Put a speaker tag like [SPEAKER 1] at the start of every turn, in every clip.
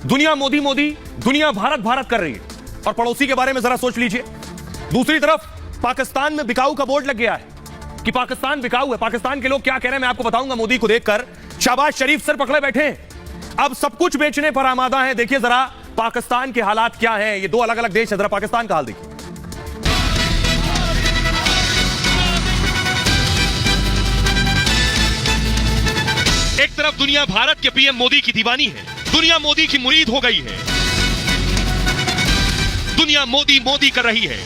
[SPEAKER 1] दुनिया मोदी मोदी, दुनिया भारत भारत कर रही है, और पड़ोसी के बारे में जरा सोच लीजिए। दूसरी तरफ पाकिस्तान में बिकाऊ का बोर्ड लग गया है कि पाकिस्तान बिकाऊ है। पाकिस्तान के लोग क्या कह रहे हैं मैं आपको बताऊंगा। मोदी को देखकर शहबाज शरीफ सर पकड़े बैठे हैं, अब सब कुछ बेचने पर आमादा है। देखिए जरा पाकिस्तान के हालात क्या हैं। ये दो अलग अलग देश है, जरा पाकिस्तान का हाल देखिए।
[SPEAKER 2] एक तरफ दुनिया भारत के पीएम मोदी की दीवानी है, दुनिया मोदी की मुरीद हो गई है, दुनिया मोदी मोदी कर रही है।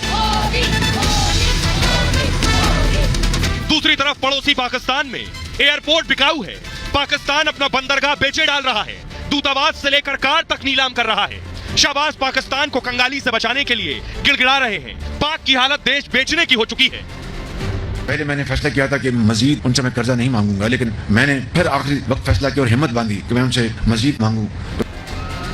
[SPEAKER 2] दूसरी तरफ पड़ोसी पाकिस्तान में एयरपोर्ट बिकाऊ है, पाकिस्तान अपना बंदरगाह बेचे डाल रहा है, दूतावास से लेकर कार तक नीलाम कर रहा है। शहबाज पाकिस्तान को कंगाली से बचाने के लिए गिड़गिड़ा रहे हैं। पाक की हालत देश बेचने की हो चुकी है।
[SPEAKER 3] पहले मैंने फैसला किया था कि मजीद उनसे मैं कर्जा नहीं मांगूंगा, लेकिन मैंने फिर आखिरी वक्त फैसला किया और हिम्मत बांधी कि मैं उनसे मजीद मांगू।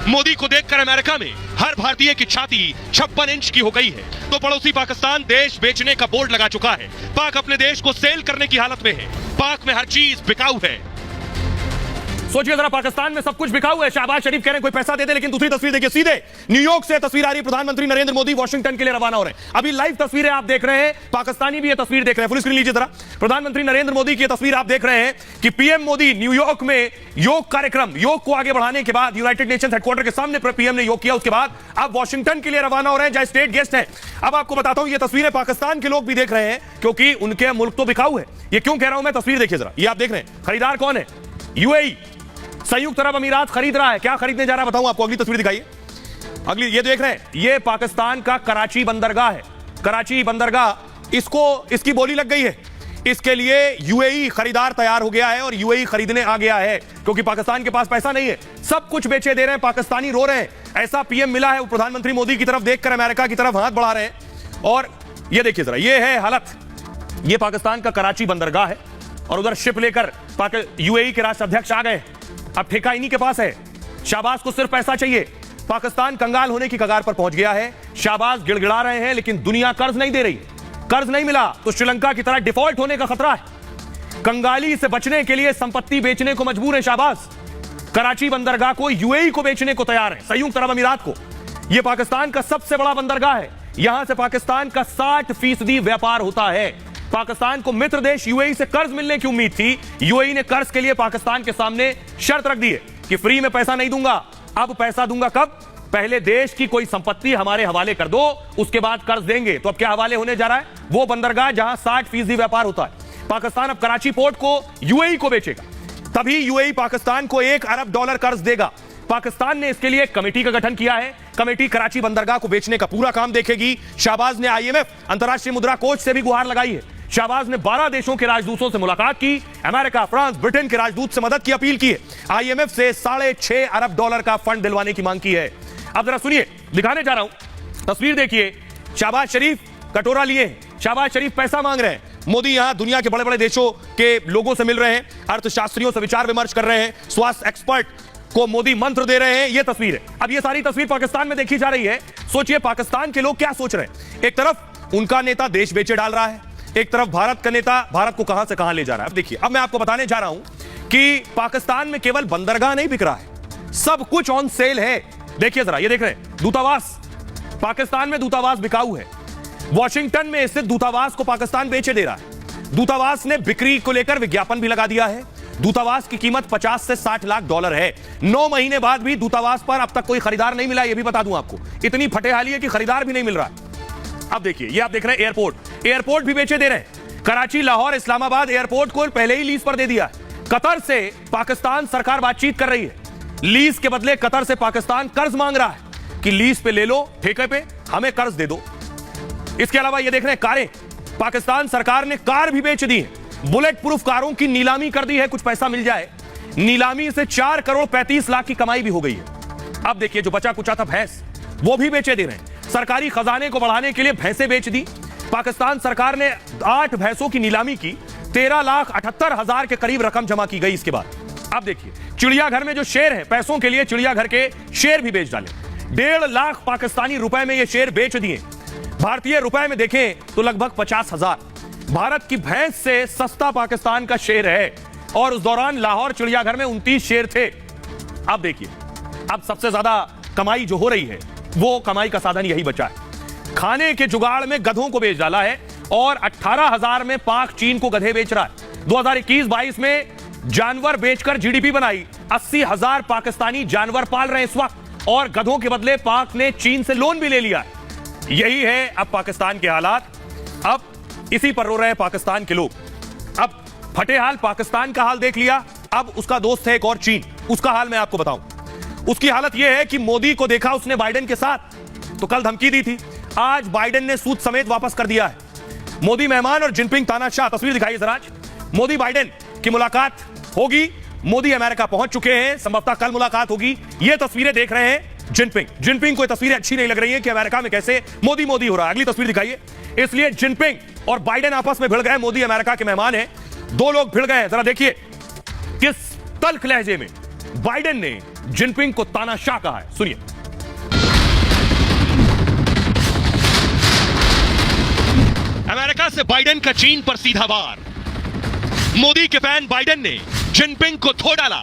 [SPEAKER 2] मोदी को देखकर अमेरिका में हर भारतीय की छाती 56 इंच की हो गई है, तो पड़ोसी पाकिस्तान देश बेचने का बोर्ड लगा चुका है। पाक अपने देश को सेल करने की हालत में है। पाक में हर चीज बिकाऊ है।
[SPEAKER 1] सोचिए जरा, पाकिस्तान में सब कुछ बिकाऊ है। शहबाज शरीफ कह रहे हैं कोई पैसा दे दे, लेकिन दूसरी तस्वीर देखिए, सीधे न्यूयॉर्क से तस्वीर आ रही है। प्रधानमंत्री नरेंद्र मोदी वॉशिंगटन के लिए रवाना हो रहे हैं। अभी लाइव तस्वीरें आप देख रहे हैं, पाकिस्तानी भी ये तस्वीर देख रहे हैं। फुल स्क्रीन लीजिए जरा। प्रधानमंत्री नरेंद्र मोदी की ये तस्वीर आप देख रहे हैं कि पीएम मोदी न्यूयॉर्क में योग कार्यक्रम, योग को आगे बढ़ाने के बाद यूनाइटेड नेशंस हेडक्वार्टर के सामने पीएम ने योग किया। उसके बाद अब वॉशिंगटन के लिए रवाना हो रहे हैं, जहां स्टेट गेस्ट हैं। अब आपको बताता हूं, ये तस्वीरें पाकिस्तान के लोग भी देख रहे हैं, क्योंकि उनके मुल्क तो बिकाऊ है। ये क्यों कह रहा हूं मैं, तस्वीर देखिए जरा। ये आप देख रहे हैं, खरीदार कौन है? यूएई, संयुक्त अरब अमीरात खरीद रहा है। क्या खरीदने जा रहा है बताऊं आपको, अगली तस्वीर दिखाइए। अगली ये देख रहे हैं, ये पाकिस्तान का कराची बंदरगाह है। कराची बंदरगाह, इसकी बोली लग गई है। इसके लिए यूएई खरीदार तैयार हो गया है और यूएई खरीदने आ गया है, क्योंकि पाकिस्तान के पास पैसा नहीं है। सब कुछ बेचे दे रहे हैं, पाकिस्तानी रो रहे हैं। ऐसा पीएम मिला है, वो प्रधानमंत्री मोदी की तरफ देखकर अमेरिका की तरफ हाथ बढ़ा रहे हैं। और ये देखिए जरा, ये है हालत। ये पाकिस्तान का कराची बंदरगाह है और उधर शिप लेकर यूएई के राष्ट्राध्यक्ष आ गए। अब ठेका इन्हीं के पास है। शहबाज को सिर्फ पैसा चाहिए। पाकिस्तान कंगाल होने की कगार पर पहुंच गया है। शहबाज गिड़गिड़ा रहे हैं, लेकिन दुनिया कर्ज नहीं दे रही। कर्ज नहीं मिला तो श्रीलंका की तरह डिफॉल्ट होने का खतरा है। कंगाली से बचने के लिए संपत्ति बेचने को मजबूर है शहबाज। कराची बंदरगाह को यूएई को बेचने को तैयार है, संयुक्त अरब अमीरात को। यह पाकिस्तान का सबसे बड़ा बंदरगाह है। यहां से पाकिस्तान का 60% व्यापार होता है। पाकिस्तान को मित्र देश यूएई से कर्ज मिलने की उम्मीद थी। यूएई ने कर्ज के लिए पाकिस्तान के सामने शर्त रख दी है कि फ्री में पैसा नहीं दूंगा। अब पैसा दूंगा कब? पहले देश की कोई संपत्ति हमारे हवाले कर दो, उसके बाद कर्ज देंगे। तो अब क्या हवाले होने जा रहा है? वो बंदरगाह जहां 60% व्यापार होता है। पाकिस्तान अब कराची पोर्ट को यूएई को बेचेगा, तभी यूएई पाकिस्तान को $1 अरब कर्ज देगा। पाकिस्तान ने इसके लिए कमेटी का गठन किया है। कमेटी कराची बंदरगाह को बेचने का पूरा काम देखेगी। शहबाज ने आईएमएफ, अंतर्राष्ट्रीय मुद्रा कोष से भी गुहार लगाई है। शहबाज ने 12 देशों के राजदूतों से मुलाकात की। अमेरिका, फ्रांस, ब्रिटेन के राजदूत से मदद की अपील की है। आईएमएफ से $6.5 अरब का फंड दिलवाने की मांग की है। अब जरा सुनिए, दिखाने जा रहा हूं, तस्वीर देखिए। शहबाज शरीफ कटोरा लिए, शहबाज शरीफ पैसा मांग रहे हैं। मोदी यहां दुनिया के बड़े बड़े देशों के लोगों से मिल रहे हैं, अर्थशास्त्रियों से विचार विमर्श कर रहे हैं, स्वास्थ्य एक्सपर्ट को मोदी मंत्र दे रहे हैं। यह तस्वीर है। अब यह सारी तस्वीर पाकिस्तान में देखी जा रही है। सोचिए पाकिस्तान के लोग क्या सोच रहे हैं। एक तरफ उनका नेता देश बेचे डाल रहा है, एक तरफ भारत का नेता भारत को कहां से कहां ले जा रहा है। अब देखिए, अब मैं आपको बताने जा रहा हूं कि पाकिस्तान में केवल बंदरगाह नहीं बिक रहा है, सब कुछ ऑन सेल है। देखिए जरा, ये देख रहे हैं, दूतावास। पाकिस्तान में दूतावास बिकाऊ है। वॉशिंगटन में स्थित दूतावास को पाकिस्तान बेचे दे रहा है। दूतावास ने बिक्री को लेकर विज्ञापन भी लगा दिया है। दूतावास की कीमत $50 से $60 लाख है। 9 महीने बाद भी दूतावास पर अब तक कोई खरीदार नहीं मिला। यह भी बता दूं आपको, इतनी फटेहाली है कि खरीदार भी नहीं मिल रहा। अब देखिए, ये आप देख रहे हैं एयरपोर्ट भी बेचे दे रहे हैं। कराची, लाहौर, इस्लामाबाद एयरपोर्ट को पहले ही लीज पर दे दिया। कतर से पाकिस्तान सरकार बातचीत कर रही है। लीज के बदले कतर से पाकिस्तान कर्ज मांग रहा है कि लीज पे ले लो, ठेके पे हमें कर्ज दे दो। इसके अलावा ये देख रहे हैं कारें। पाकिस्तान सरकार ने कार भी बेच दी है। बुलेट प्रूफ कारों की नीलामी कर दी है, कुछ पैसा मिल जाए। नीलामी से 4 करोड़ 35 लाख की कमाई भी हो गई है। अब देखिए, जो बचा कुचा था भैंस, वो भी बेचे दे रहे हैं। सरकारी खजाने को बढ़ाने के लिए भैंसें बेच दी। पाकिस्तान सरकार ने 8 भैंसों की नीलामी की। 13,78,000 के करीब रकम जमा की गई। इसके बाद अब देखिए, चिड़ियाघर में जो शेर है, पैसों के लिए चिड़ियाघर के शेर भी बेच डाले। 1.5 लाख पाकिस्तानी रुपए में ये शेर बेच दिए। भारतीय रुपए में देखें तो लगभग 50,000। भारत की भैंस से सस्ता पाकिस्तान का शेर है। और उस दौरान लाहौर चिड़ियाघर में 29 शेर थे। अब देखिए, अब सबसे ज्यादा कमाई जो हो रही है वो कमाई का साधन यही बचा है। खाने के जुगाड़ में गधों को बेच डाला है और 18,000 में पाक चीन को गधे बेच रहा है। 2021-22 में जानवर बेचकर जीडीपी बनाई। 80,000 पाकिस्तानी जानवर पाल रहे हैं इस वक्त और गधों के बदले पाक ने चीन से लोन भी ले लिया है। यही है अब पाकिस्तान के हालात। अब इसी पर रो रहे हैं पाकिस्तान के लोग। अब फटे हाल पाकिस्तान का हाल देख लिया, अब उसका दोस्त है एक और चीन, उसका हाल मैं आपको बताऊं। उसकी हालत यह है कि मोदी को देखा उसने बाइडेन के साथ, तो कल धमकी दी थी, आज बाइडेन ने सूद समेत वापस कर दिया है। मोदी मेहमान और जिनपिंग तानाशाह। तस्वीर दिखाइए जरा। मोदी बाइडेन की मुलाकात होगी। मोदी अमेरिका पहुंच चुके हैं, संभवतः कल मुलाकात होगी। ये तस्वीरें देख रहे हैं जिनपिंग को ये तस्वीरें अच्छी नहीं लग रही है कि अमेरिका में कैसे मोदी हो रहा है। अगली तस्वीर दिखाइए। इसलिए जिनपिंग और बाइडेन आपस में भिड़ गए। मोदी अमेरिका के मेहमान हैं, दो लोग भिड़ गए। जरा देखिए किस तल्ख लहजे में बाइडेन ने जिनपिंग को तानाशाह कहा है, सुनिए।
[SPEAKER 2] अमेरिका से बाइडेन का चीन पर सीधा वार। मोदी के फैन बाइडेन ने जिनपिंग को धो डाला।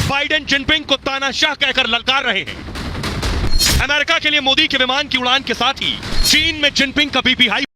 [SPEAKER 2] बाइडेन जिनपिंग को तानाशाह कहकर ललकार रहे हैं। अमेरिका के लिए मोदी के विमान की उड़ान के साथ ही चीन में जिनपिंग का बीपी हाई